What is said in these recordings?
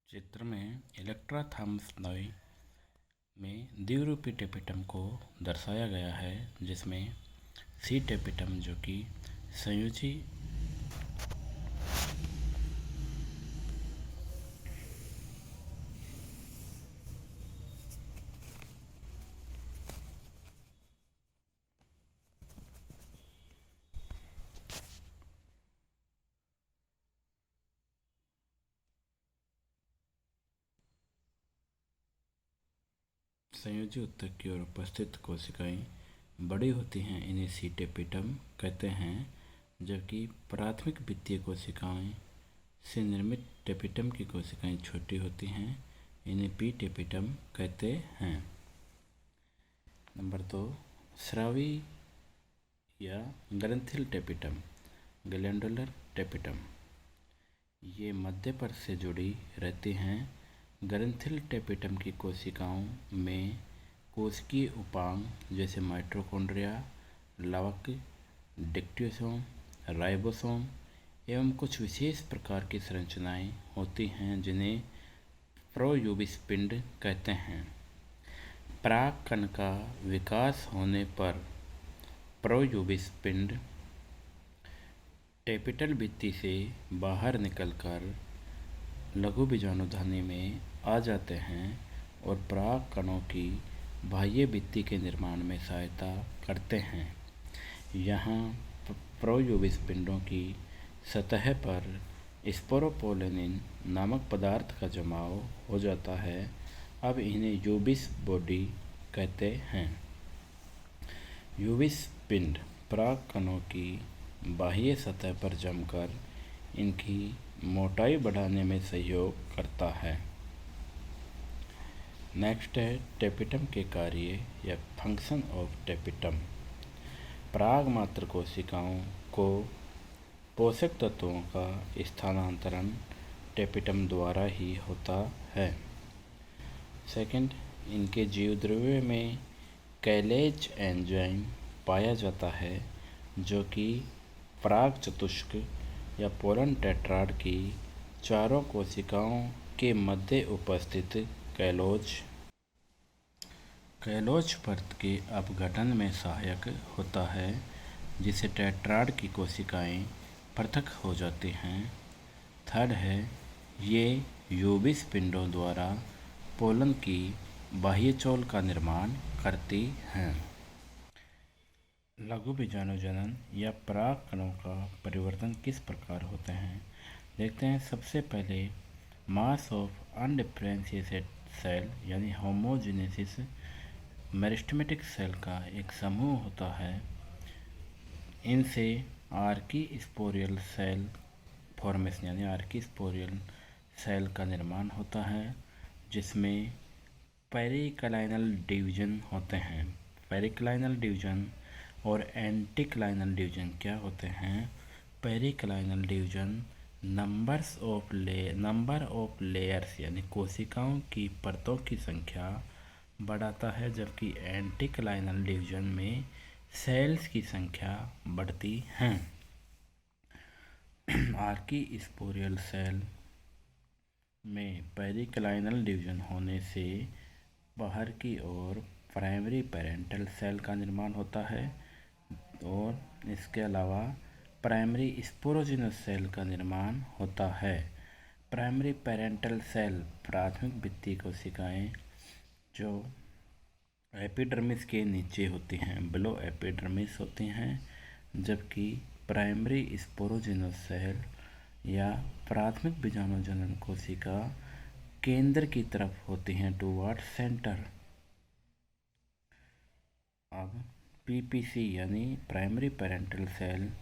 चित्र में इलेक्ट्रा थैलेमोइड्स में द्विरूपी टेपिटम को दर्शाया गया है, जिसमें सी टेपिटम जो कि संयोजी उत्तक की ओर उपस्थित कोशिकाएं बड़ी होती हैं, इन्हें सी टेपिटम कहते हैं, जबकि प्राथमिक वित्तीय कोशिकाएं से निर्मित टेपिटम की कोशिकाएं छोटी होती हैं, इन्हें पी टेपिटम कहते हैं। नंबर 2, स्रावी या ग्रंथिल टेपिटम, ग्लैंडुलर टेपिटम। ये मध्य पर से जुड़ी रहती हैं। ग्रंथिल टेपिटम की कोशिकाओं में कोशिकीय उपांग जैसे माइटोकॉन्ड्रिया, लवक, डिक्टियोसोम, राइबोसोम एवं कुछ विशेष प्रकार की संरचनाएं होती हैं, जिन्हें प्रोयूबिस पिंड कहते हैं। परागकण का विकास होने पर प्रोयूबिस पिंड टेपिटल भित्ति से बाहर निकलकर लघु बीजाणुधनी में आ जाते हैं और परागकणों की बाह्य भित्ति के निर्माण में सहायता करते हैं। यहाँ प्रोयूबिस पिंडों की सतह पर स्पोरोपोलिन नामक पदार्थ का जमाव हो जाता है। अब इन्हें यूबिस बॉडी कहते हैं। यूबिस पिंड परागकणों की बाह्य सतह पर जमकर इनकी मोटाई बढ़ाने में सहयोग करता है। नेक्स्ट है टेपिटम के कार्य या फंक्शन ऑफ टेपिटम। परागमात्र कोशिकाओं को पोषक तत्वों का स्थानांतरण टेपिटम द्वारा ही होता है। सेकंड, इनके जीवद्रव्य में कैलेज एंजाइम पाया जाता है, जो कि पराग चतुष्क या पोलन टेट्राड की चारों कोशिकाओं के मध्य उपस्थित कैलोज परत के अपघटन में सहायक होता है, जिससे टेट्राड की कोशिकाएं पृथक हो जाती हैं। थर्ड है, ये यूबिस पिंडों द्वारा पोलन की बाह्य चोल का निर्माण करती हैं। लघु बीजाणुजनन या परागकणों का परिवर्तन किस प्रकार होते हैं, देखते हैं। सबसे पहले मास ऑफ अनडिफरेंशिएटेड सेल यानी होमोजेनेसिस मेरिस्टेमेटिक सेल का एक समूह होता है। इनसे आर्की स्पोरियल सेल फॉर्मेशन यानी आर्की स्पोरियल सेल का निर्माण होता है, जिसमें पेरिक्लाइनल डिवीजन होते हैं। पेरिक्लाइनल डिवीजन और एंटीक्लाइनल डिवीजन क्या होते हैं? Periclinal division number of layers यानी कोशिकाओं की परतों की संख्या बढ़ाता है, जबकि एंटीक्लाइनल डिवीजन में सेल्स की संख्या बढ़ती है। आर्की स्पोरियल सेल में पेरिक्लाइनल डिवीजन होने से बाहर की ओर प्राइमरी पेरेंटल सेल का निर्माण होता है और इसके अलावा प्राइमरी स्पोरोजिनस सेल का निर्माण होता है। प्राइमरी पेरेंटल सेल प्राथमिक भित्ति कोशिकाएं जो एपिडर्मिस के नीचे होती हैं, बिलो एपिडर्मिस होती हैं, जबकि प्राइमरी स्पोरोजिनस सेल या प्राथमिक बीजाणुजनन कोशिका केंद्र की तरफ होती हैं, टुवर्ड सेंटर। अब पीपीसी यानी प्राइमरी पेरेंटल सेल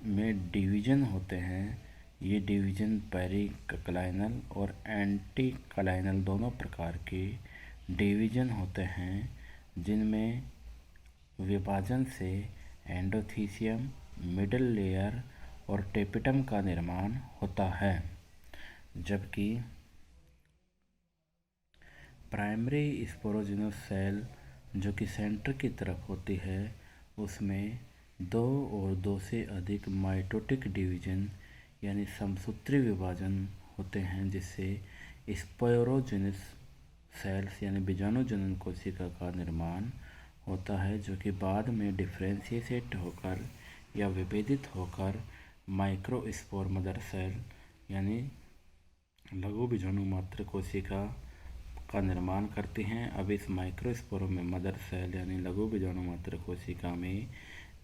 में डिवीजन होते हैं। ये डिवीजन पेरिक्लाइनल और एंटीक्लाइनल दोनों प्रकार के डिवीजन होते हैं, जिनमें विभाजन से एंडोथीसियम, मिडल लेयर और टेपिटम का निर्माण होता है, जबकि प्राइमरी स्पोरोजिनस सेल जो कि सेंटर की तरफ होती है, उसमें दो और दो से अधिक माइटोटिक डिवीजन यानी समसूत्री विभाजन होते हैं, जिससे स्पोरोजेनिस सेल्स यानी बीजाणु जनन कोशिका का निर्माण होता है, जो कि बाद में डिफ्रेंशिएट होकर या विभेदित होकर माइक्रोस्पोर मदर सेल यानी लघु बीजाणु मात्र कोशिका का निर्माण करती हैं। अब इस माइक्रोस्पोर में मदर सेल यानी लघु बीजाणु मात्र कोशिका में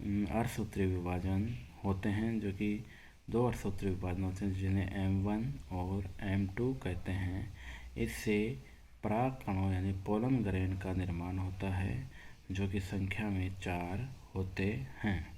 अर्धसूत्रीय विभाजन होते हैं, जो कि दो अर्धसूत्रीय विभाजन होते हैं जिन्हें M1 और M2 कहते हैं। इससे परागकणों यानी पोलन ग्रेन का निर्माण होता है, जो कि संख्या में 4 होते हैं।